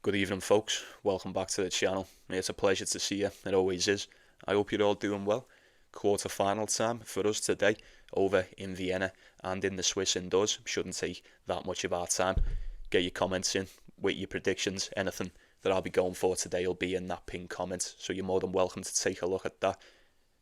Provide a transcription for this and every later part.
Good evening, folks. Welcome back to the channel. It's a pleasure to see you. It always is. I hope you're all doing well. Quarter-final time for us today over in Vienna and in the Swiss indoors. Shouldn't take that much of our time. Get your comments in with your predictions. Anything that I'll be going for today will be in that pinned comment, so you're more than welcome to take a look at that.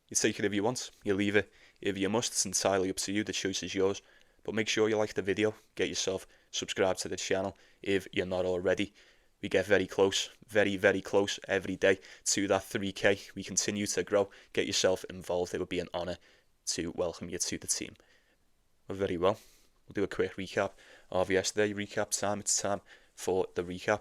You take it if you want, you leave it if you must. It's entirely up to you. The choice is yours. But make sure you like the video. Get yourself subscribed to the channel if you're not already. We get very close, very close every day to that 3k. We continue to grow. Get yourself involved. It would be an honour to welcome you to the team. Well, very well. We'll do a quick recap of yesterday. Recap time. It's time for the recap.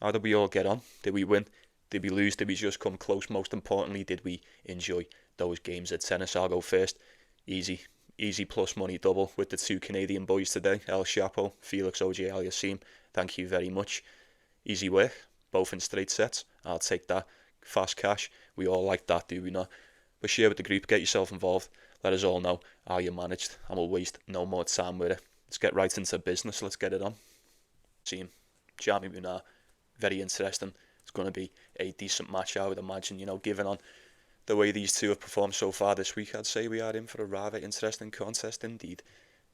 How did we all get on? Did we win? Did we lose? Did we just come close? Most importantly, did we enjoy those games at tennis? I'll go first. Easy plus money double with the two Canadian boys today. Shapo, Felix Auger-Aliassime. Thank you very much. Easy work, both in straight sets. I'll take that. Fast cash. We all like that, do we not? But share with the group, get yourself involved. Let us all know how you managed, and we'll waste no more time with it. Let's get right into business. Let's get it on. Team, Jamie Munar, very interesting. It's going to be a decent match, I would imagine. Given on the way these two have performed so far this week, I'd say we are in for a rather interesting contest indeed.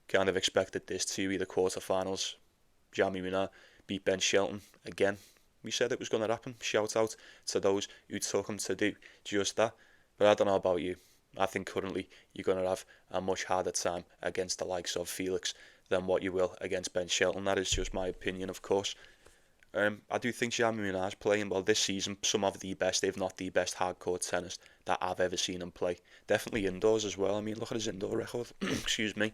Kind of expected this to be the quarterfinals. Jamie Munar beat Ben Shelton again. We said it was going to happen. Shout out to those who took him to do just that. But I don't know about you. I think currently you're going to have a much harder time against the likes of Felix than what you will against Ben Shelton. That is just my opinion, of course. I do think Jamie Munar's playing well this season. Some of the best, if not the best, hardcourt tennis that I've ever seen him play. Definitely indoors as well. I mean, look at his indoor record. Excuse me.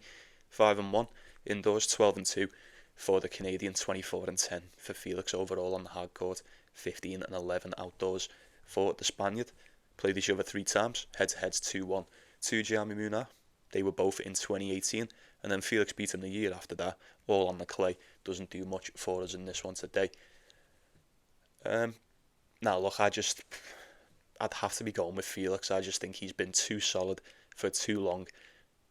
5-1 indoors, 12-2. For the Canadian, 24-10 for Felix overall on the hard court, 15-11 outdoors for the Spaniard. Played each other 3 times, head-to-heads 2-1 to Jamie Munar. They were both in 2018, and then Felix beat him the year after that, all on the clay. Doesn't do much for us in this one today. Now look, I'd have to be going with Felix. I just think he's been too solid for too long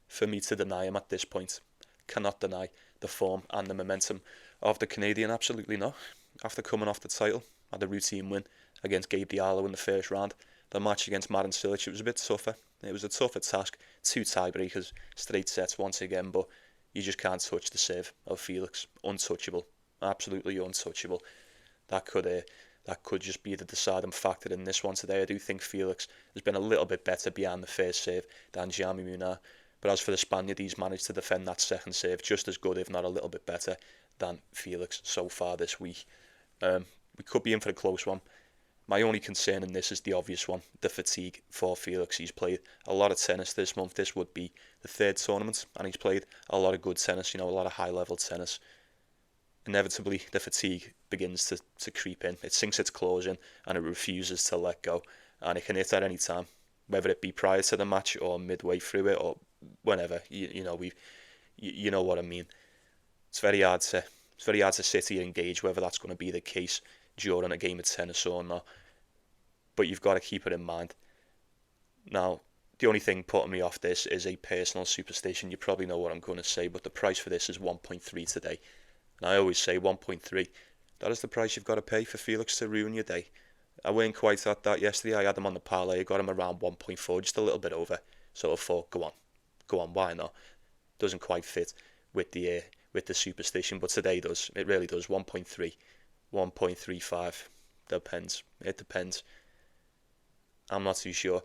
for me to deny him at this point. Cannot deny the form and the momentum of the Canadian, absolutely not. After coming off the title, had a routine win against Gabe Diallo in the first round. The match against Marin Cilic, it was a bit tougher. It was a tougher task. 2 tiebreakers, straight sets once again, but you just can't touch the serve of Felix. Untouchable, absolutely untouchable. That could just be the deciding factor in this one today. I do think Felix has been a little bit better behind the first serve than Jamie Munar. But as for the Spaniard, he's managed to defend that second serve just as good, if not a little bit better, than Felix so far this week. We could be in for a close one. My only concern in this is the obvious one, the fatigue for Felix. He's played a lot of tennis this month. This would be the 3rd tournament, and he's played a lot of good tennis, a lot of high-level tennis. Inevitably, the fatigue begins to creep in. It sinks its claws in, and it refuses to let go. And it can hit at any time, whether it be prior to the match or midway through it or whenever. You know what I mean. It's very hard to sit here and gauge whether that's going to be the case during a game of tennis or not. But you've got to keep it in mind. Now, the only thing putting me off this is a personal superstition. You probably know what I'm going to say, but the price for this is 1.3 today. And I always say 1.3. That is the price you've got to pay for Felix to ruin your day. I weren't quite at that yesterday. I had him on the parlay. I got him around 1.4, just a little bit over. So I thought, go on, why not? Doesn't quite fit with the superstition, but today does. It really does. 1.3, 1.35. Depends. It depends. I'm not too sure.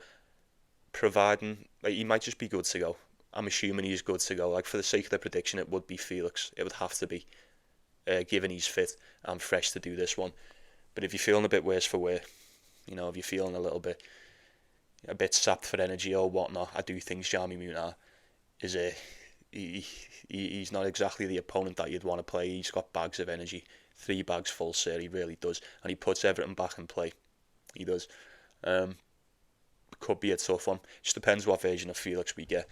Providing he might just be good to go. I'm assuming he's good to go. Like, for the sake of the prediction, it would be Felix. It would have to be, given he's fit and fresh to do this one. But if you're feeling a bit worse for wear, if you're feeling a bit sapped for energy or whatnot, I do think Jamie Munar is he's not exactly the opponent that you'd want to play. He's got bags of energy, 3 bags full, sir. He really does, and he puts everything back in play. He does. Could be a tough one. Just depends what version of Felix we get.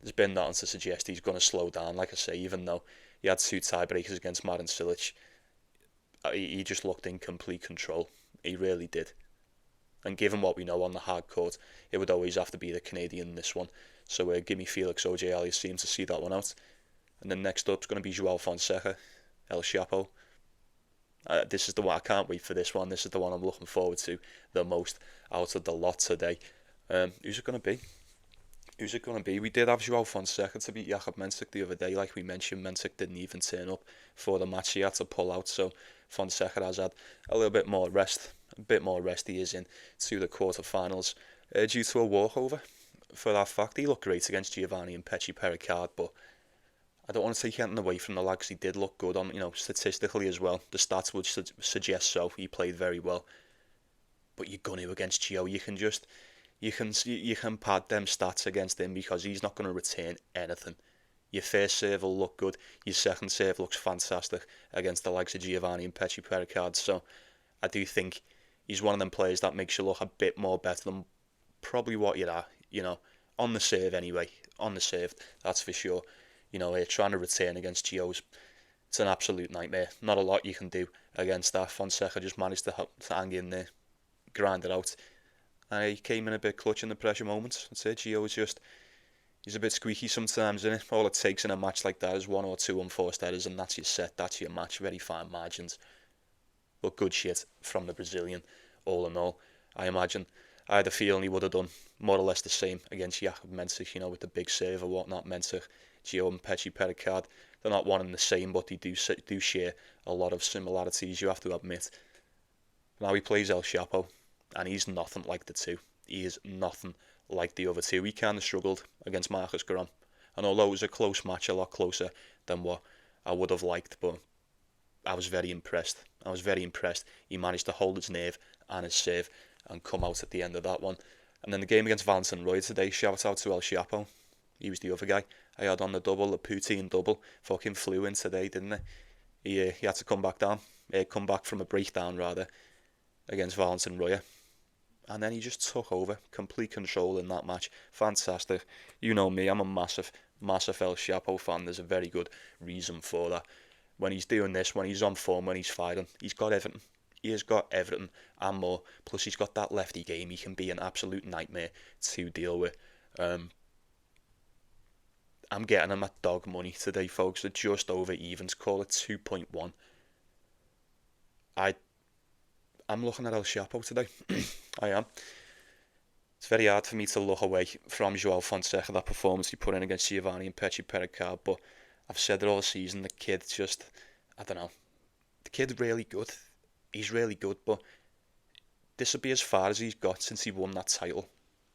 There's been nothing to suggest he's going to slow down. Like I say, even though he had 2 tiebreakers against Marin Cilic, he just looked in complete control. He really did. And given what we know on the hard court, it would always have to be the Canadian in this one. So give me Felix Auger-Aliassime to see that one out. And then next up is going to be Joao Fonseca, El Shapo. This is the one, I can't wait for this one. This is the one I'm looking forward to the most out of the lot today. Who's it going to be? Who's it going to be? We did have Joao Fonseca to beat Jakub Mensik the other day. Like we mentioned, Mensik didn't even turn up for the match. He had to pull out, so Fonseca has had a little bit more rest. A bit more rest. He is in to the quarterfinals due to a walkover. For that fact, he looked great against Giovanni and Pecci Pericard, but I don't want to take anything away from the lad because he did look good on, statistically as well. The stats would suggest so. He played very well. But you're going to against Gio. You can pad them stats against him because he's not going to return anything. Your first serve will look good. Your second serve looks fantastic against the likes of Giovanni and Pecci Pericard. So I do think he's one of them players that makes you look a bit more better than probably what you're at. On the serve anyway. On the serve, that's for sure. Trying to return against Gio's, it's an absolute nightmare. Not a lot you can do against that. Fonseca just managed to hang in there, grind it out. And he came in a bit clutch in the pressure moments. I'd say Gio is he's a bit squeaky sometimes, isn't it? All it takes in a match like that is one or two unforced errors, and that's your set, that's your match. Very fine margins. But good shit from the Brazilian, all in all. I imagine, I had a feeling he would have done more or less the same against Jakub Mensik, with the big save or whatnot. Mensik, Gio and Pecci Pericard, they're not one and the same, but they do share a lot of similarities, you have to admit. Now he plays El Shapo, and he's nothing like the two. He is nothing like the other two. He kind of struggled against Marcus Garon, and although it was a close match, a lot closer than what I would have liked, but I was very impressed. He managed to hold his nerve and his serve and come out at the end of that one. And then the game against Valentin Roy today, shout out to El Shapo. He was the other guy I had on the double, the Poutine double. Fucking flew in today, didn't he? He had to come back from a breakdown rather, against Valentin Roy. And then he just took over, complete control in that match. Fantastic. You know me, I'm a massive El Shapo fan. There's a very good reason for that. When he's doing this, when he's on form, when he's fighting, he's got everything. He has got everything and more. Plus, he's got that lefty game. He can be an absolute nightmare to deal with. I'm getting him at dog money today, folks. At just over evens. Call it 2.1. I'm looking at El Shapo today. I am. It's very hard for me to look away from Joao Fonseca, that performance he put in against Giovanni and Pecci Pericard, but I've said it all season, the kid just, I don't know. The kid's really good. He's really good, but this will be as far as he's got since he won that title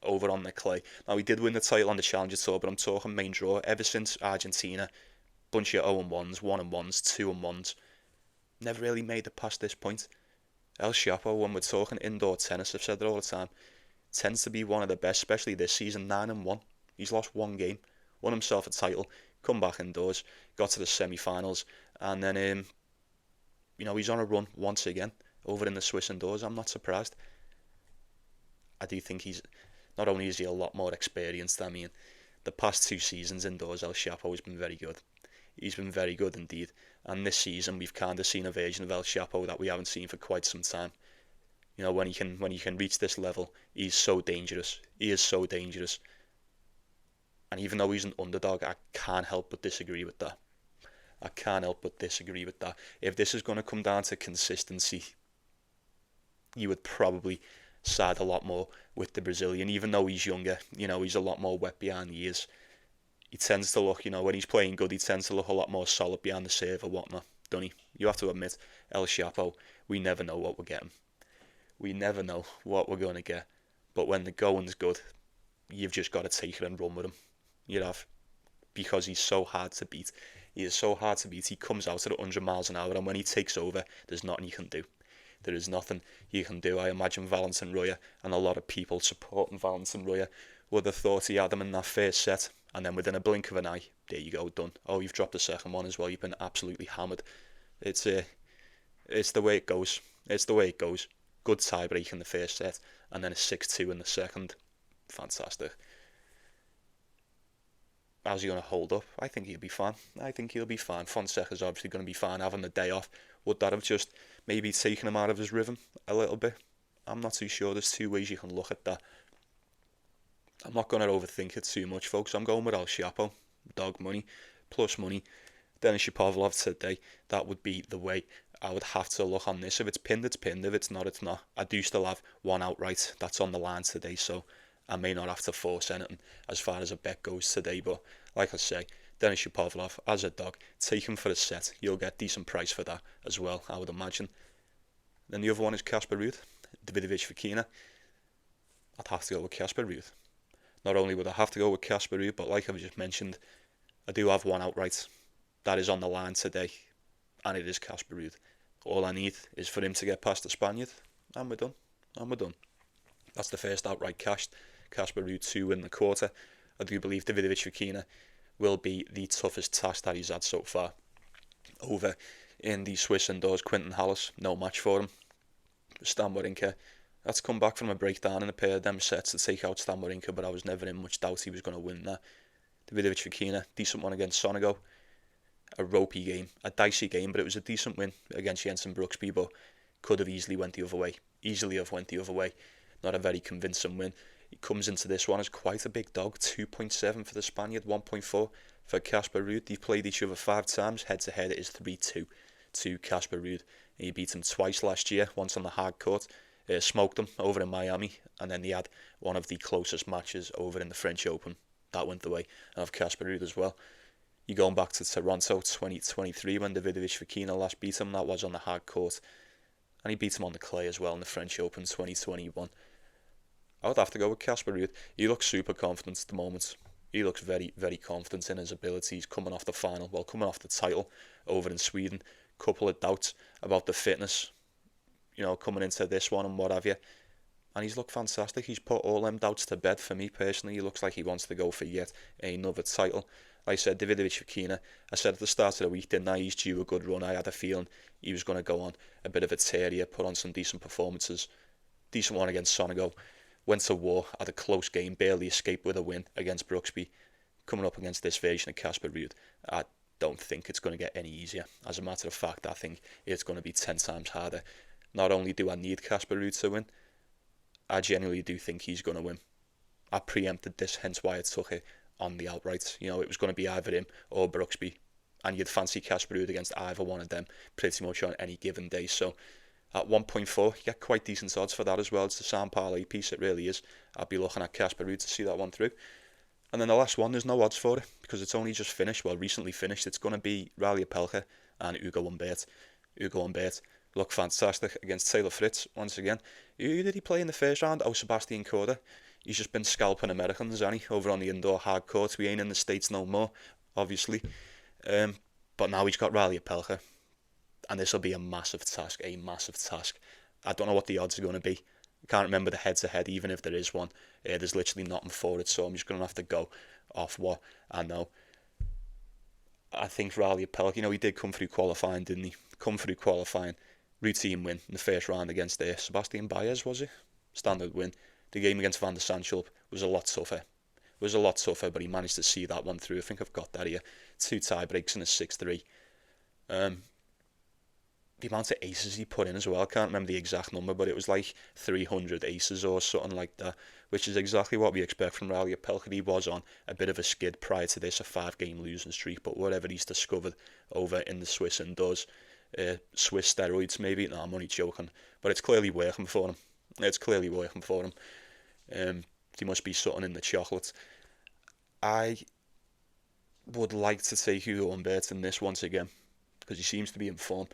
over on the clay. Now, he did win the title on the Challenger Tour, but I'm talking main draw. Ever since Argentina, bunch of 0-1s, 1-1s, 2-1s. Never really made it past this point. El Shapo, when we're talking indoor tennis, I've said it all the time, tends to be one of the best, especially this season, 9-1. He's lost one game, won himself a title, come back indoors, got to the semi-finals, and then, he's on a run once again over in the Swiss indoors. I'm not surprised. I do think not only is he a lot more experienced, the past 2 seasons indoors, El Shapo has been very good. He's been very good indeed. And this season, we've kind of seen a version of El Shapo that we haven't seen for quite some time. When he can reach this level, he's so dangerous. He is so dangerous. And even though he's an underdog, I can't help but disagree with that. If this is going to come down to consistency, you would probably side a lot more with the Brazilian, even though he's younger. He's a lot more wet behind the ears. He tends to look, when he's playing good, he tends to look a lot more solid behind the serve or whatnot, doesn't he? You have to admit, El Shapo, we never know what we're getting. We never know what we're going to get. But when the going's good, you've just got to take it and run with him. You have. Because he's so hard to beat. He is so hard to beat. He comes out at 100 miles an hour, and when he takes over, there's nothing you can do. There is nothing you can do. I imagine Valentin Roy and a lot of people supporting Valentin Roy would have thought he had him in that first set, and then within a blink of an eye, there you go, done. Oh, you've dropped the second one as well. You've been absolutely hammered. It's the way it goes. Good tie break in the first set, and then a 6-2 in the second. Fantastic. How's he going to hold up? I think he'll be fine. Fonseca's obviously going to be fine having the day off. Would that have just maybe taken him out of his rhythm a little bit? I'm not too sure. There's 2 ways you can look at that. I'm not going to overthink it too much, folks. I'm going with El Shapo. Dog money, plus money. Denis Shapovalov today. That would be the way I would have to look on this. If it's pinned, it's pinned. If it's not, it's not. I do still have one outright that's on the line today, so I may not have to force anything as far as a bet goes today. But like I say, Denis Shapovalov as a dog, take him for a set. You'll get decent price for that as well, I would imagine. Then the other one is Casper Ruud, Davidovich Fokina. I'd have to go with Casper Ruud. Not only would I have to go with Casper Ruud, but like I've just mentioned, I do have one outright that is on the line today, and it is Casper Ruud. All I need is for him to get past the Spaniard, and we're done. That's the first outright cashed. Casper Ruud 2 in the quarter. I do believe Davidovich Fokina will be the toughest task that he's had so far. Over in the Swiss indoors, Quinton Hallis, no match for him. Stan Wawrinka, that's come back from a breakdown in a pair of them sets to take out Stan Wawrinka, but I was never in much doubt he was going to win that. Davidovich Fokina, decent one against Sonego. A ropey game, a dicey game, but it was a decent win against Jensen Brooksby, but could have easily went the other way. Not a very convincing win. He comes into this one as quite a big dog, 2.7 for the Spaniard, 1.4 for Casper Ruud. They've played each other 5 times, head to head it is 3-2 to Casper Ruud. He beat him twice last year, once on the hard court, smoked him over in Miami, and then he had one of the closest matches over in the French Open. That went the way of Casper Ruud as well. You're going back to Toronto 2023 when Davidovich Fokina last beat him. That was on the hard court. And he beat him on the clay as well in the French Open 2021. I would have to go with Casper Ruud. He looks super confident at the moment. He looks very, very confident in his abilities coming off the final. Well, coming off the title over in Sweden. Couple of doubts about the fitness, coming into this one and what have you. And he's looked fantastic. He's put all them doubts to bed for me personally. He looks like he wants to go for yet another title. Like I said, Davidovich Fokina, I said at the start of the week, didn't I? He's due a good run. I had a feeling he was going to go on a bit of a tear here, put on some decent performances. Decent one against Sonego. Went to war, had a close game, barely escaped with a win against Brooksby. Coming up against this version of Casper Ruud, I don't think it's going to get any easier. As a matter of fact, I think it's going to be 10 times harder. Not only do I need Casper Ruud to win, I genuinely do think he's going to win. I preempted this, hence why I took it on the outright. It was going to be either him or Brooksby, and you'd fancy Casper Ruud against either one of them pretty much on any given day. So at 1.4, you get quite decent odds for that as well. It's the sound parlay piece, it really is. I'd be looking at Casper Ruud to see that one through. And then the last one, there's no odds for it because it's only just finished, recently finished. It's going to be Riley Opelka and Hugo Humbert. Hugo Humbert looked fantastic against Taylor Fritz once again. Who did he play in the first round? Sebastian Korda. He's just been scalping Americans, hasn't he, over on the indoor hard court. We ain't in the States no more, obviously. But now he's got Riley Opelka. And this will be a massive task. I don't know what the odds are going to be. I can't remember the head-to-head, even if there is one. There's literally nothing for it, so I'm just going to have to go off what I know. I think Riley Opelka, he did come through qualifying, didn't he? Come through qualifying. Routine win in the first round against Sebastian Baez, was it? Standard win. The game against Van der Sandschulp was a lot tougher. But he managed to see that one through. I think I've got that here. 2 tie breaks and a 6-3. The amount of aces he put in as well, I can't remember the exact number, but it was like 300 aces or something like that, which is exactly what we expect from Riley Opelka. He was on a bit of a skid prior to this, a 5-game losing streak, but whatever he's discovered over in the Swiss and does, Swiss steroids maybe, no, I'm only joking, but it's clearly working for him. There must be something in the chocolate. I would like to take Hugo Humbert in this once again, because he seems to be in form.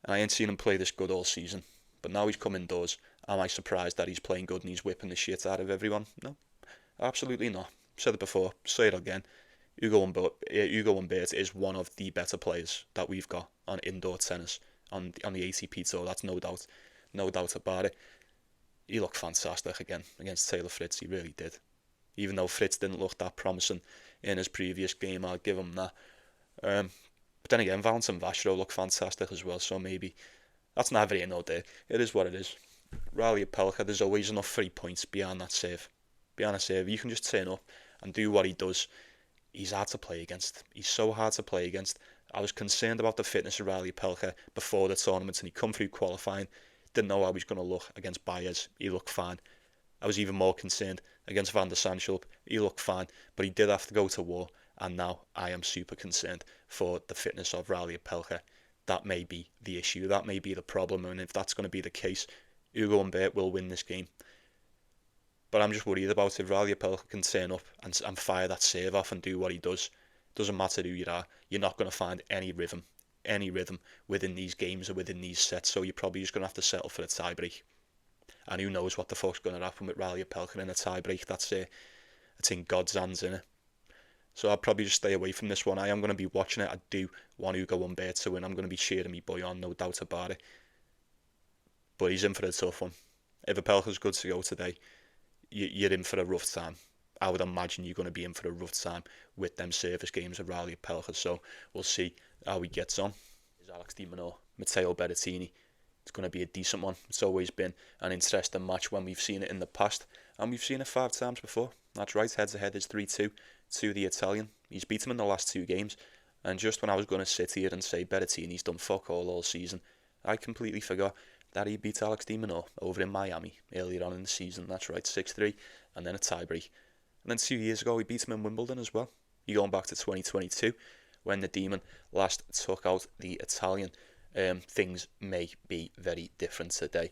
And I ain't seen him play this good all season. But now he's come indoors. Am I surprised that he's playing good and he's whipping the shit out of everyone? No, absolutely not. Said it before, say it again. Hugo Humbert is one of the better players that we've got on indoor tennis on the ATP tour. That's no doubt about it. He looked fantastic again against Taylor Fritz. He really did. Even though Fritz didn't look that promising in his previous game, I'll give him that. But then again, Valentin Vashro looked fantastic as well, so maybe that's neither here nor there. It is what it is. Riley Opelka, there's always enough 3 points behind that serve. You can just turn up and do what he does. He's hard to play against. He's so hard to play against. I was concerned about the fitness of Riley Opelka before the tournament, and he come through qualifying. Didn't know how he was going to look against Baez. He looked fine. I was even more concerned against Van der Sandschulp. He looked fine, but he did have to go to war. And now I am super concerned for the fitness of Riley Opelka. that may be the issue, that may be the problem, and if that's going to be the case, Hugo Humbert will win this game. But I'm just worried about if Opelka can turn up and fire that serve off and do what he does. Doesn't matter who you are, you're not going to find any rhythm within these games or within these sets, so you're probably just going to have to settle for a tie-break. And who knows what the fuck's going to happen with Opelka in a tie-break. That's it's in God's hands, innit? So I'll probably just stay away from this one. I am going to be watching it. I do want Hugo Humbert to win. I'm going to be cheering me boy on, no doubt about it. But he's in for a tough one. If Opelka's good to go today, you're in for a rough time. I would imagine you're going to be in for a rough time with them service games of Opelka. So we'll see how he gets on. Is Alex Di Minor, Matteo Berrettini. It's going to be a decent one. It's always been an interesting match when we've seen it in the past. And we've seen it 5 times before. That's right, head-to-head is 3-2 to the Italian. He's beat him in the last 2 games. And just when I was going to sit here and say Berrettini's done fuck all season, I completely forgot that he beat Alex Di Minor over in Miami earlier on in the season. That's right, 6-3, and then a tie-break. And then 2 years ago, he beat him in Wimbledon as well. You're going back to 2022, when the Demon last took out the Italian. Things may be very different today.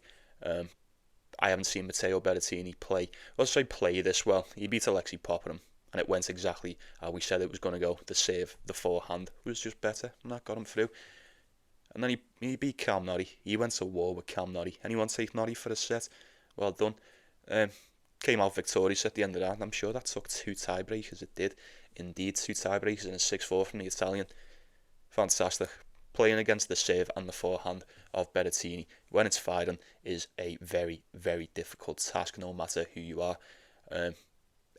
I haven't seen Matteo Berrettini play this well. He beat Alexei Popyrin, and it went exactly how we said it was going to go. The serve, the forehand was just better, and that got him through. And then he beat Cam Norrie. He went to war with Cam Norrie. Anyone take Norrie for a set? Well done. Came out victorious at the end of that. I'm sure that took 2 tiebreakers. It did indeed, 2 tiebreakers and a 6-4 from the Italian. Fantastic. Playing against the serve and the forehand of Berrettini when it's firing is a very, very difficult task, no matter who you are.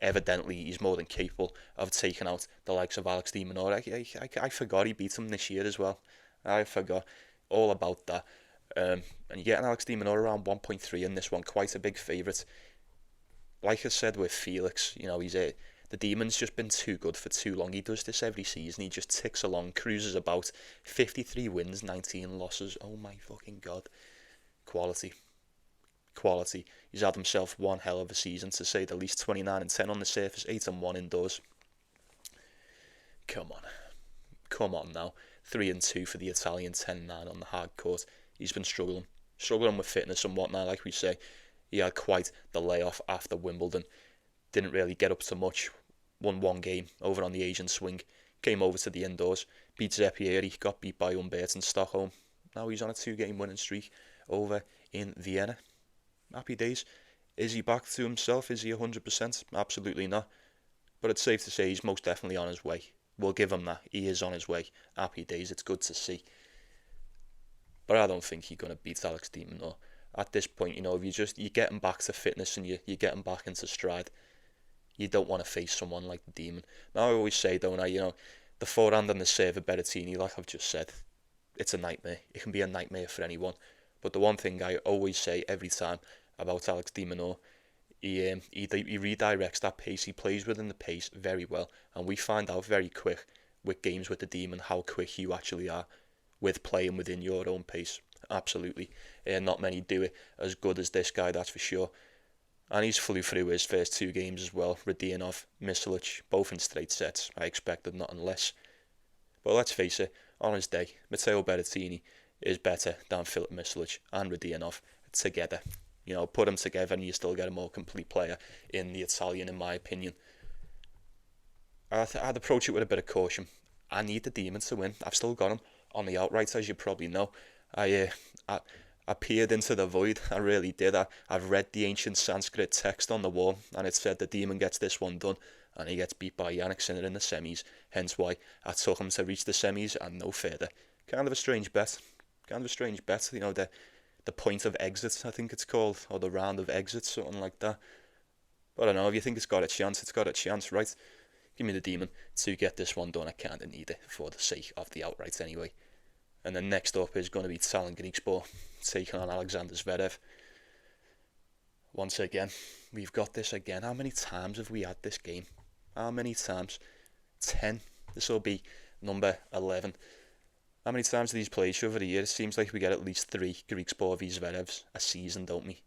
Evidently, he's more than capable of taking out the likes of Alex Di Minor. I forgot he beat him this year as well. I forgot all about that. And you're getting Alex Di Minor around 1.3 in this one, quite a big favourite. Like I said with Felix, the Demon's just been too good for too long. He does this every season. He just ticks along, cruises about. 53 wins, 19 losses. Oh my fucking God. Quality. He's had himself one hell of a season, to say the least. 29-10 on the surface, 8-1 indoors. Come on now. 3-2 for the Italian, 10-9 on the hard court. He's been struggling with fitness and whatnot, like we say. He had quite the layoff after Wimbledon. Didn't really get up to much. Won 1 game over on the Asian swing. Came over to the indoors. Beat Zverev. Got beat by Humbert in Stockholm. Now he's on a 2-game winning streak over in Vienna. Happy days. Is he back to himself? Is he 100%? Absolutely not. But it's safe to say he's most definitely on his way. We'll give him that. He is on his way. Happy days. It's good to see. But I don't think he's going to beat Alex Di Minor. At this point, if you get him back to fitness and you get him back into stride, you don't want to face someone like the Demon. Now, I always say, don't I, the forehand and the serve of Berrettini, like I've just said, it's a nightmare. It can be a nightmare for anyone. But the one thing I always say every time about Alex Di Minor, he redirects that pace. He plays within the pace very well. And we find out very quick with games with the Demon how quick you actually are with playing within your own pace. Absolutely. Not many do it as good as this guy, that's for sure. And he's flew through his first 2 games as well. Radionov, Mislic, both in straight sets. I expected nothing less. But let's face it, on his day, Matteo Berrettini is better than Filip Mislic and Radionov together. Put them together and you still get a more complete player in the Italian, in my opinion. I'd approach it with a bit of caution. I need the Demon to win. I've still got him on the outright, as you probably know. I peered into the void. I really did. I've read the ancient Sanskrit text on the wall, and it said the Demon gets this one done, and he gets beat by Jannik Sinner in the semis. Hence why I took him to reach the semis and no further. Kind of a strange bet. The point of exit, I think it's called, or the round of exit, something like that. But I don't know. If you think it's got a chance, right? Give me the Demon to get this one done. I kind of need it for the sake of the outright anyway. And then next up is going to be Talon Griekspoor taking on Alexander Zverev. Once again, we've got this again. How many times have we had this game? How many times? 10. This will be number 11. How many times do these play each other a year? It seems like we get at least 3 Griekspoor v Zverevs a season, don't we?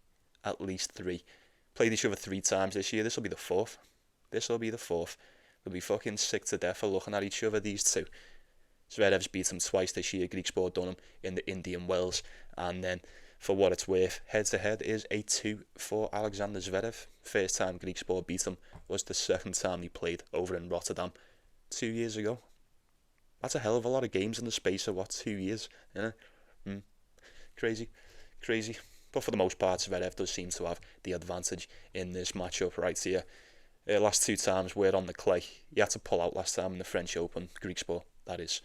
At least 3. Played each other 3 times this year. This will be the 4th. We'll be fucking sick to death of looking at each other, these two. Zverev's beat him twice this year. Griekspoor done him in the Indian Wells. And then, for what it's worth, head-to-head is 8-2 for Alexander Zverev. First time Griekspoor beat him was the second time he played over in Rotterdam 2 years ago. That's a hell of a lot of games in the space of, 2 years? Crazy. But for the most part, Zverev does seem to have the advantage in this matchup right here. Last 2 times we're on the clay. He had to pull out last time in the French Open, Griekspoor, that is.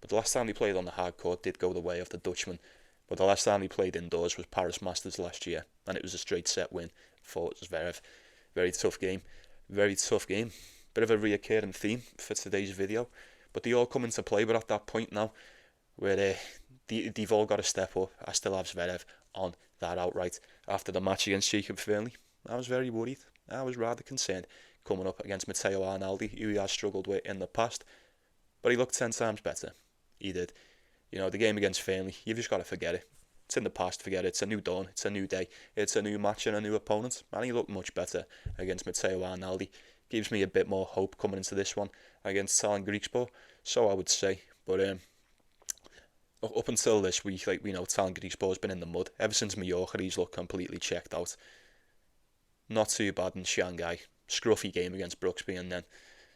But the last time he played on the hard court did go the way of the Dutchman. But the last time he played indoors was Paris Masters last year, and it was a straight set win for Zverev. Very tough game. Bit of a reoccurring theme for today's video, but they all come into play. We're at that point now where they've all got to step up. I still have Zverev on that outright. After the match against Jacob Fernley, I was very worried. I was rather concerned coming up against Matteo Arnaldi, who he has struggled with in the past, but he looked 10 times better. He did. The game against Fernley, you've just got to forget it. It's in the past, forget it. It's a new dawn, it's a new day, it's a new match and a new opponent, and he looked much better against Matteo Arnaldi. Gives me a bit more hope coming into this one against Tallon Griekspoor, so I would say. But up until this week, we know Tallon Griekspoor's been in the mud. Ever since Mallorca, he's looked completely checked out. Not too bad in Shanghai. Scruffy game against Brooksby, and then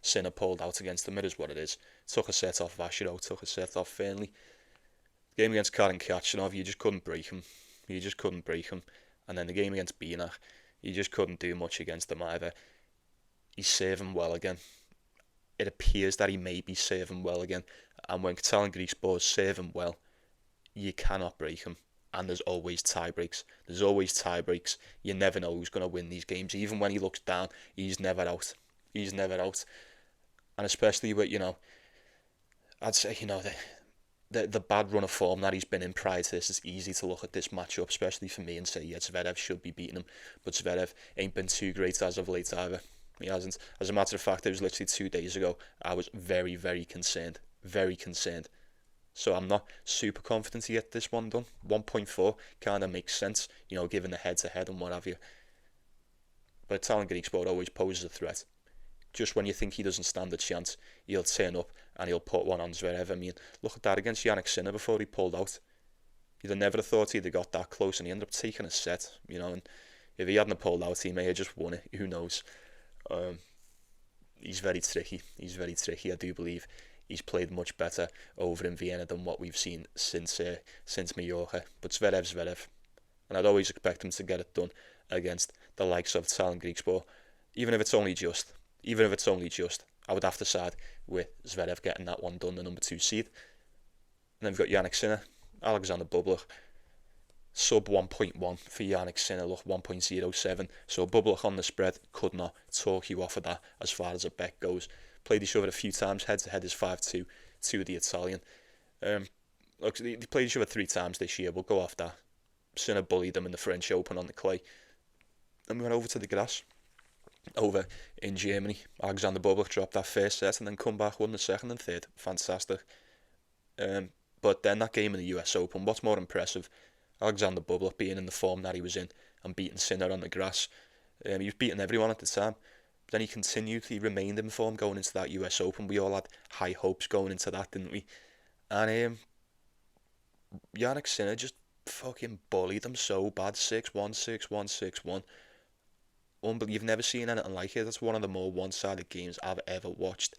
Sinner pulled out against him. It is what it is. Took a set off Vachereau, took a set off Fernley. Game against Karen Khachanov, you just couldn't break him. And then the game against Munar, you just couldn't do much against him either. He's serving well again. It appears that he may be serving well again. And when Tallon Griekspoor's serving well, you cannot break him. And there's always tie breaks. You never know who's going to win these games. Even when he looks down, he's never out. And especially with, I'd say, the bad run of form that he's been in prior to this, it's easy to look at this matchup, especially for me, and say, yeah, Zverev should be beating him. But Zverev ain't been too great as of late either. He hasn't. As a matter of fact, it was literally 2 days ago. I was very, very concerned. So I'm not super confident to get this one done. 1.4 kind of makes sense, given the head-to-head and what have you. But Tallon Griekspoor always poses a threat. Just when you think he doesn't stand a chance, he'll turn up and he'll put one on Zverev. I mean, look at that against Jannik Sinner before he pulled out. You'd have never thought he'd have got that close, and he ended up taking a set, and if he hadn't pulled out, he may have just won it. Who knows? He's very tricky. I do believe he's played much better over in Vienna than what we've seen since Mallorca. But Zverev. And I'd always expect him to get it done against the likes of Tallon Griekspoor. Even if it's only just, I would have to side with Zverev getting that one done, the number 2 seed. And then we've got Jannik Sinner, Alexander Bublik. Sub 1.1 for Jannik Sinner, look 1.07. So Bublik on the spread could not talk you off of that as far as a bet goes. Played each other a few times, head-to-head is 5-2 to the Italian. Look, they played each other 3 times this year, we'll go off that. Sinner bullied them in the French Open on the clay. Then we went over to the grass. Over in Germany, Alexander Bublik dropped that first set and then come back, won the second and third. Fantastic. But then that game in the US Open, what's more impressive? Alexander Bublik being in the form that he was in and beating Sinner on the grass. He was beating everyone at the time. But then he remained in form going into that US Open. We all had high hopes going into that, didn't we? And Jannik Sinner just fucking bullied him so bad. 6-1, 6-1, 6-1. Unbelievable. You've never seen anything like it. That's one of the more one-sided games I've ever watched.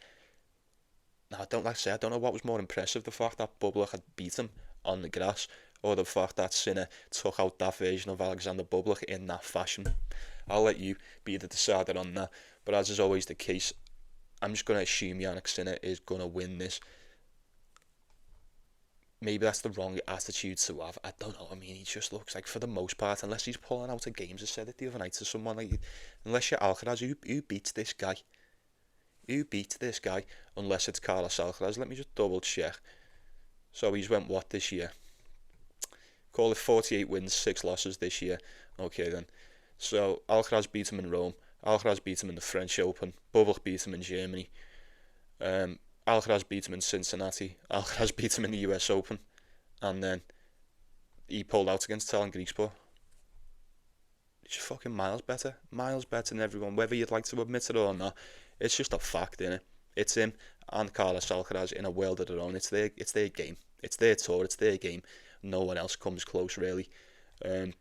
Now, I don't know what was more impressive, the fact that Bublik had beat him on the grass, or the fact that Sinner took out that version of Alexander Bublik in that fashion. I'll let you be the decider on that. But as is always the case, I'm just going to assume Jannik Sinner is going to win this. Maybe that's the wrong attitude to have. I don't know. I mean, he just looks like, for the most part, unless he's pulling out of games, I said it the other night to someone, like, unless you're Alcaraz, who beats this guy? Unless it's Carlos Alcaraz. Let me just double check. So he's went what this year? Call it 48 wins, 6 losses this year. Okay then. So Alcaraz beat him in Rome. Alcaraz beat him in the French Open. Bublik beat him in Germany. Alcaraz beat him in Cincinnati. Alcaraz beat him in the US Open. And then he pulled out against Tallon Griekspoor. It's just fucking miles better than everyone. Whether you'd like to admit it or not, it's just a fact, innit? It's him and Carlos Alcaraz in a world of their own. It's their game. It's their tour. It's their game. No one else comes close, really. How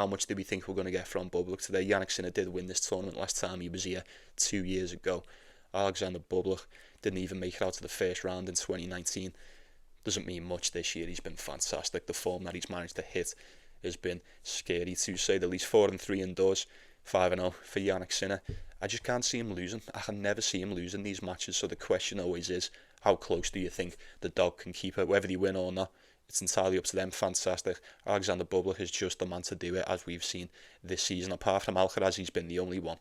much do we think we're going to get from Bublik today? Jannik Sinner did win this tournament last time he was here 2 years ago. Alexander Bublik didn't even make it out to the first round in 2019. Doesn't mean much this year. He's been fantastic. The form that he's managed to hit has been scary to say the least. 4-3 indoors, 5-0 for Jannik Sinner. I just can't see him losing. I can never see him losing these matches. So the question always is, how close do you think the dog can keep it? Whether they win or not, it's entirely up to them. Fantastic. Alexander Bublik is just the man to do it, as we've seen this season. Apart from Alcaraz, he's been the only one.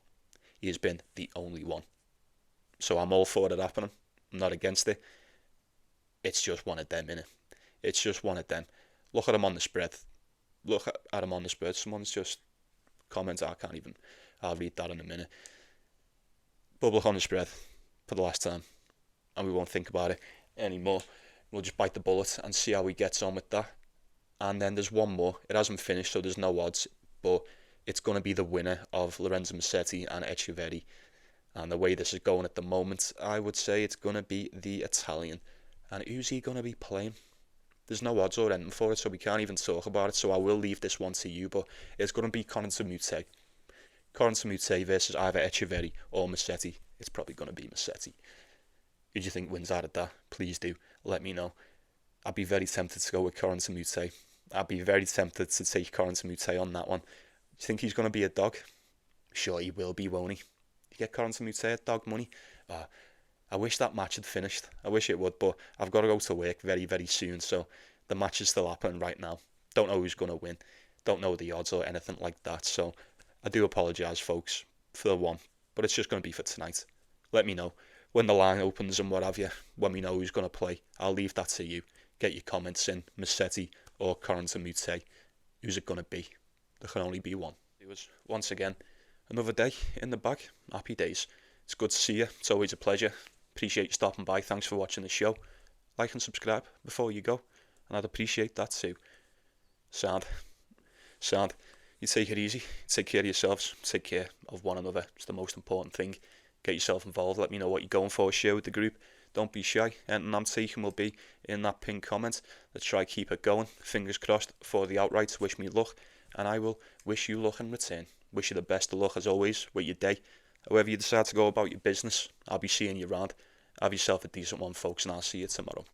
He has been the only one. So I'm all for it happening. I'm not against it. It's just one of them, innit? It's just one of them. Look at him on the spread. Look at him on the spread. Someone's just commented. I'll read that in a minute. Bublik on the spread for the last time. And we won't think about it anymore. We'll just bite the bullet and see how he gets on with that. And then there's one more. It hasn't finished, so there's no odds. But it's going to be the winner of Lorenzo Musetti and Etcheverry. And the way this is going at the moment, I would say it's going to be the Italian. And who's he going to be playing? There's no odds or anything for it, so we can't even talk about it. So I will leave this one to you, but it's going to be Moutet. Moutet versus either Etcheverry or Musetti. It's probably going to be Musetti. Who do you think wins out of that? Please do let me know. I'd be very tempted to go with Moutet. I'd be very tempted to take Moutet on that one. Do you think he's going to be a dog? Sure, he will be, won't he? You get Moutet at dog money? I wish that match had finished. I wish it would, but I've got to go to work very, very soon. So the match is still happening right now. Don't know who's going to win. Don't know the odds or anything like that. So I do apologise, folks, for the one. But it's just going to be for tonight. Let me know when the line opens and what have you. When we know who's going to play, I'll leave that to you. Get your comments in. Musetti or Moutet. Who's it going to be? There can only be one. It was, once again, another day in the bag. Happy days. It's good to see you. It's always a pleasure. Appreciate you stopping by. Thanks for watching the show. Like and subscribe before you go. And I'd appreciate that too. Sound. You take it easy. Take care of yourselves. Take care of one another. It's the most important thing. Get yourself involved. Let me know what you're going for. Share with the group. Don't be shy. Anything I'm taking will be in that pinned comment. Let's try keep it going. Fingers crossed for the outrights. Wish me luck. And I will wish you luck in return. Wish you the best of luck as always with your day. However you decide to go about your business, I'll be seeing you around. Have yourself a decent one, folks, and I'll see you tomorrow.